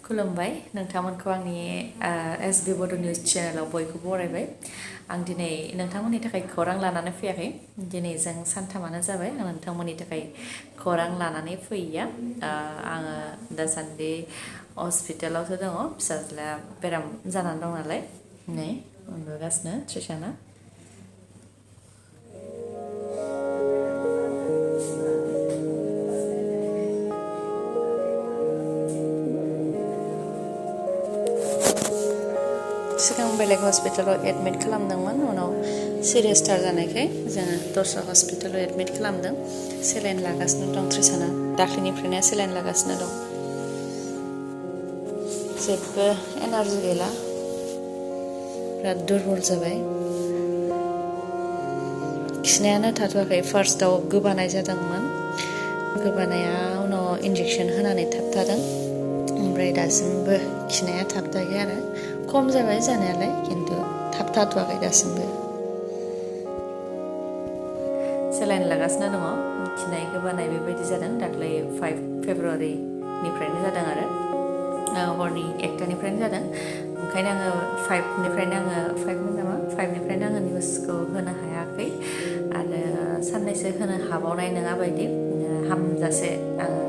खुलुमबाय नोंथांमोनखौ आंनि एसबि बड' निउस चेनेलाव बयखौबो बरायबाय आं दिनै नोंथांमोननि थाखाय खौरां लानानै फैयाखै दिनै जों सानथामानो जाबाय आं नोंथांमोननि थाखाय खौरां लानानै फैया आङो दासान्दि हस्पिटालावसो दङ फिसाज्लाया बेराम जानानै दं नालाय नै उन्दुगासिनो ट्रिसाना सिगां बेलेग हस्पिटालाव एडमिट खालामदोंमोन उनाव सिरियासथार जानायखाय जोङो दस्रा हस्पिटालाव एडमिट खालामदों सेलाइन लागासिनो दं ट्रिसाना दाख्लैनिफ्रायनो सेलाइन लागासिनो दं जेबो एनार्जि गैला बिराद दुरबल जाबाय खिनायानो थाथ'वाखै फार्स्टआव गोबानाय जादोंमोन गोबानाया उनाव इन्जेक्सन होनानै थाबथादों ओमफ्राय दासिमबो खिनाया थाबथायाखै आरो खम जाबाय जानायालाय खिन्थु थाबथाथ'वाखै दासिमबो सेलाइन लागासिनो दङ खिनाय गोबानाय बेबायदि जादों दाख्लै 5 फेब्रुवारिनिफ्रायनो जादों आरो हरनि 1टानिफ्रायनो जादों ओंखायनो आङो 5निफ्रायनो आङो निउसखौ होनो हायाखै आरो साननैसो होनो हाबावनाय नङा बायदि हामजासे आङो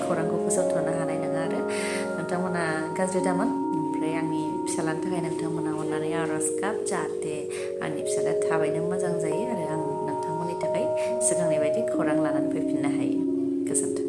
खौरांखौ फोसावथ'नो हानाय नङा आरो नोंथांमोना गाज्रि दामोन ओमफ्राय आंनि फिसालानि थाखाय नोंथांमोना अननानै आरज गाब जाहाथे आंनि फिसाला थाबैनो मोजां जायो आरो आं नोंथांमोननि थाखाय सिगांनि बायदि खौरां लानानै फैफिननो हायो गोजोन्थों